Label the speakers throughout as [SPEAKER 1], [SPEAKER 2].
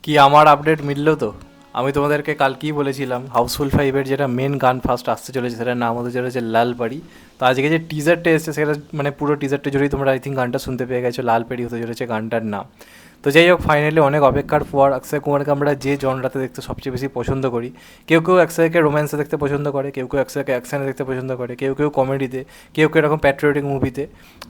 [SPEAKER 1] কি আমার আপডেট মিললো তো? আমি তোমাদেরকে কালকেই বলেছিলাম হাউসফুল ফাইভের যেটা মেন গান ফার্স্ট আসতে চলেছে সেটার নাম হতে চলেছে লাল পাড়ি। তো আজকে যে টিজারটা এসেছে সেটা মানে পুরো টিজারটা জুড়েই তোমরা আই থিঙ্ক গানটা শুনতে পেয়ে গেছো, লাল পাড়ি হতে চলেছে গানটার নাম। তো যাই হোক, ফাইনালি অনেক অপেক্ষার পর অক্ষয় কুমারকে আমরা যে জনরাতে দেখতে সবচেয়ে বেশি পছন্দ করি, কেউ কেউ অক্ষয়কে রোম্যান্সে দেখতে পছন্দ করে, কেউ কেউ অক্ষয়কে অ্যাকশনে দেখতে পছন্দ করে, কেউ কেউ কমেডিতে, কেউ কেউ এরকম প্যাট্রিয়টিক মুভিতে।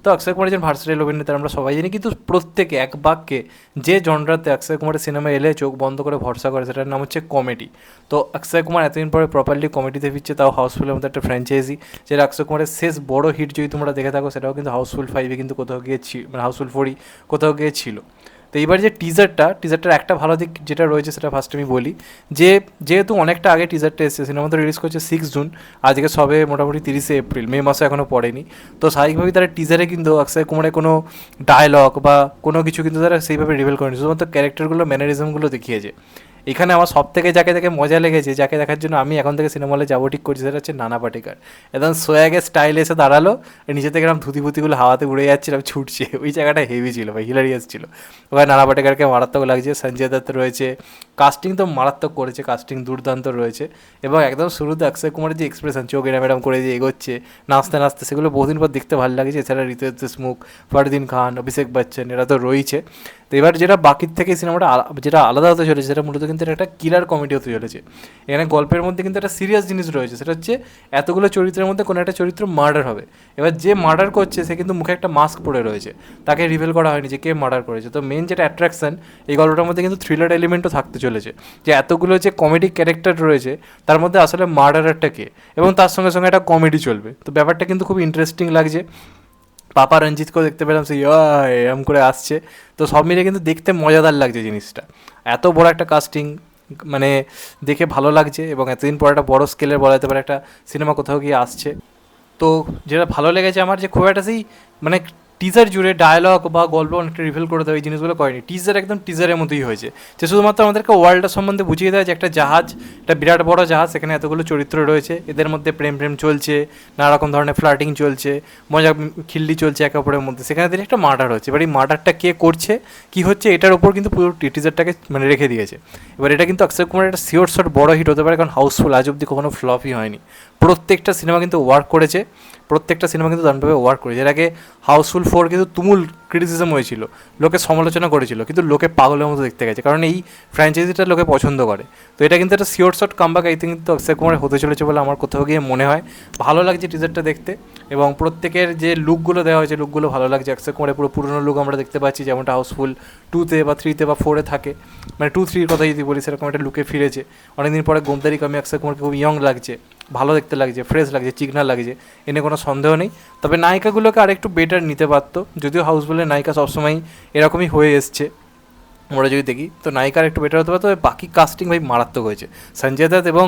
[SPEAKER 1] তো অক্ষয় কুমার একজন ভার্সেটাইল অভিনেতা আমরা সবাই জানি, কিন্তু প্রত্যেকে এক বাক্যে যে জনরাতে অক্ষয় কুমারের সিনেমা এলে চোখ বন্ধ করে ভরসা করে সেটার নাম হচ্ছে কমেডি। তো অক্ষয় কুমার এতদিন পরে প্রপারলি কমেডিতে ফিরছে, তাও হাউসফুলের মতো একটা ফ্র্যাঞ্চাইজি, যেটা অক্ষয় কুমারের শেষ বড় হিট যদি তোমরা দেখে থাকো সেটাও কিন্তু হাউসফুল ফাইভে কিন্তু কোথাও গিয়ে মানে হাউসফুল ফোরই কোথাও গিয়ে ছিল। তো এইবার যে টিজারটার একটা ভালো দিক যেটা রয়েছে সেটা ফার্স্ট আমি বলি, যে যেহেতু অনেকটা আগে টিজারটা এসেছে, সিনেমা তো রিলিজ করছে 6 জুন, আজকে সবে মোটামুটি 30 এপ্রিল, মে মাসে এখনও পড়েনি। তো স্বাভাবিকভাবেই তারা টিজারে কিন্তু অক্ষয় কুমারের কোনো ডায়লগ বা কোনো কিছু কিন্তু তারা সেইভাবে রিভিল করেনি, শুধুমাত্র ক্যারেক্টারগুলো ম্যানারিজমগুলো দেখিয়েছে। এখানে আমার সব থেকে যাকে দেখে মজা লেগেছে, যাকে দেখার জন্য আমি এখন থেকে সিনেমা হলে যাবো ঠিক করছি, সেটা হচ্ছে নানা পাটেকর। একদম সোয়াগের স্টাইলে এসে দাঁড়ালো, নিচে থেকে এরকম ধুতিগুলো হাওয়াতে উড়ে যাচ্ছে আর ছুটছে, ওই জায়গাটা হেভি ছিল ভাই, হিলারিয়াস ছিল। ওখানে নানা পাটেকরকে মারাত্মক লাগছে, সঞ্জয় দত্ত রয়েছে, কাস্টিং তো মারাত্মক করেছে, কাস্টিং দুর্দান্ত রয়েছে। এবং একদম শুরুতে অক্ষয় কুমারের যে এক্সপ্রেশন, চোখ এরাম এরাম করে যে এগোচ্ছে নাচতে নাচতে, সেগুলো বহুদিন পর দেখতে ভালো লাগছে। এছাড়া রিতেশ দেশমুখ, ফরদিন খান, অভিষেক বচ্চন এরা তো রয়েছে। তো এবার যেটা বাকির থেকে সিনেমাটা যেটা আলাদা হতে চলেছে, সেটা মূলত কিন্তু একটা কিলার কমেডি হতে চলেছে। এখানে গল্পের মধ্যে কিন্তু একটা সিরিয়াস জিনিস রয়েছে, সেটা হচ্ছে এতগুলো চরিত্রের মধ্যে কোনো একটা চরিত্র মার্ডার হবে। এবার যে মার্ডার করছে সে কিন্তু মুখে একটা মাস্ক পরে রয়েছে, তাকে রিভিল করা হয়নি যে কে মার্ডার করেছে। তো মেন যেটা অ্যাট্রাকশন এই গল্পটার মধ্যে কিন্তু থ্রিলার এলিমেন্টও থাকতে চলেছে, যে এতগুলো যে কমেডি ক্যারেক্টার রয়েছে তার মধ্যে আসলে মার্ডারারটা কে, এবং তার সঙ্গে সঙ্গে একটা কমেডি চলবে। তো ব্যাপারটা কিন্তু খুব ইন্টারেস্টিং লাগছে। পাপা রঞ্জিতকেও দেখতে পেলাম, সেই এরম করে আসছে। তো সব মিলে কিন্তু দেখতে মজাদার লাগছে জিনিসটা, এত বড় একটা কাস্টিং, মানে দেখে ভালো লাগছে। এবং এতদিন পর একটা বড় স্কেলের বলা যেতে পারে একটা সিনেমা কোথাও গিয়ে আসছে। তো যেটা ভালো লেগেছে আমার, যে খুব একটা সেই মানে টিজার জুড়ে ডায়লগ বা গল্প অনেকটা রিভিল করে দেয়, এই জিনিসগুলো করেনি। টিজার একদম টিজারের মতোই হয়েছে, যে শুধুমাত্র আমাদেরকে ওয়ার্ল্ডটা সম্বন্ধে বুঝিয়ে দেয় যে একটা জাহাজ, একটা বিরাট বড় জাহাজ, সেখানে এতগুলো চরিত্র রয়েছে, এদের মধ্যে প্রেম প্রেম চলছে, নানা রকম ধরনের ফ্লার্টিং চলছে, মজা খিল্লি চলছে একে অপরের মধ্যে। সেখানে দিন একটা মার্ডার হচ্ছে, এবার এই মার্ডারটা কে করছে, কী হচ্ছে, এটার ওপর কিন্তু পুরো টিজারটাকে মানে রেখে দিয়েছে। এবার এটা কিন্তু অক্ষয় কুমারের একটা শিওর শট বড় হিট হতে পারে, কারণ হাউসফুল আজ অব্দি কখনো ফ্লপই হয়নি। প্রত্যেকটা সিনেমা কিন্তু ওয়ার্ক করেছে, প্রত্যেকটা সিনেমা কিন্তু দারুণভাবে ওয়ার্ক করেছে। এর আগে হাউসফুল 4 কিন্তু তুমুল ক্রিটিসিজম হয়েছিল, লোকে সমালোচনা করেছিল, কিন্তু লোকে পাগলের মতো দেখতে গেছে, কারণ এই ফ্র্যাঞ্চাইজিটা লোকে পছন্দ করে। তো এটা কিন্তু একটা sure shot comeback I think কিন্তু অক্ষয় কুমার হতে চলেছে বলে আমার কোথাও গিয়ে মনে হয়। ভালো লাগছে টিজারটা দেখতে, এবং প্রত্যেকের যে লুকগুলো দেওয়া হয়েছে লুকগুলো ভালো লাগছে। অক্ষয় কুমারের পুরো পুরনো লুক আমরা দেখতে পাচ্ছি, যেমনটা হাউসফুল 2-তে বা 3-তে বা 4-এ থাকে, মানে 2-3-র কথা যদি বলি, সেরকম একটা লুকে ফিরেছে। অনেকদিন পরে গোমদারি কামে অক্ষয় কুমারকে খুব ইয়ং লাগছে, ভালো দেখতে লাগছে, ফ্রেশ লাগছে, চিকনা লাগছে, এনে কোনো সন্দেহ নেই। তবে নায়িকাগুলোকে আরেকটু বেটার নিতে পারতো, যদিও হাউসফুলের নায়িকা সবসময় এরকমই হয়ে এসছে আমরা যদি দেখি। তো নায়িকার একটু বেটার হতে পারতো। তবে বাকি কাস্টিং ভাই মারাত্মক হয়েছে। সঞ্জয় দত্ত এবং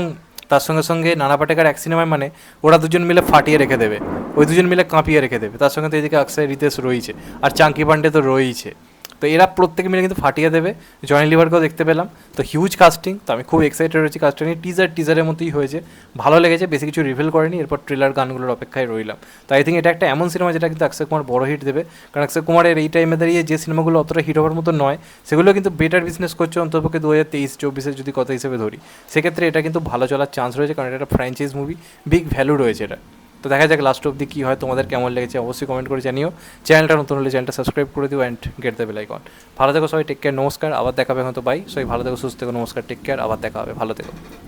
[SPEAKER 1] তার সঙ্গে সঙ্গে নানা পাটেকর এক সিনেমায়, মানে ওরা দুজন মিলে ফাটিয়ে রেখে দেবে, ওই দুজন মিলে কাঁপিয়ে রেখে দেবে। তার সঙ্গে তো এদিকে অক্ষয় রিতেশ রয়েছে, আর চাঙ্কি পান্ডে তো রয়েইছে। তো এরা প্রত্যেকে মিলে কিন্তু ফাটিয়ে দেবে। জনি লিভারকেও দেখতে পেলাম, তো হিউজ কাস্টিং। তো আমি খুব এক্সাইটেড রয়েছি কাস্টিং নিয়ে। টিজারের মতোই হয়েছে, ভালো লেগেছে, বেশি কিছু রিভিল করেনি। এরপর ট্রেলার গানগুলোর অপেক্ষায় রইলাম। তো আই থিঙ্ক এটা একটা এমন সিনেমা যেটা কিন্তু অক্ষয় কুমার বড় হিট দেবে, কারণ অক্ষয় কুমারের এই টাইমে দাঁড়িয়ে যে সিনেমাগুলো অতটা হিট হওয়ার মতো নয়, সেগুলো কিন্তু বেটার বিজনেস করছে, অন্ততপক্ষে 2023-24-এর যদি কথা হিসেবে ধরি। সেক্ষেত্রে এটা কিন্তু ভালো চলার চান্স রয়েছে, কারণ এটা একটা ফ্র্যাঞ্চাইজ মুভি, বিগ ভ্যালু রয়েছে এটা। তো দেখা যাক লাস্ট অব্দি কী হয়, তোমাদের কেমন লেগেছে অবশ্যই কমেন্ট করে জানিও। চ্যানেলটা নতুন হলে চ্যানেলটা সাবস্ক্রাইব করে দিও and get the bell icon. ভালো থেকো সবাই, টেক কেয়ার, নমস্কার, আবার দেখা হবে হয়তো, বাই। সবাই ভালো থেকো, সুস্থ থেকো, নমস্কার, টেক কেয়ার, আবার দেখা হবে, ভালো থেকো।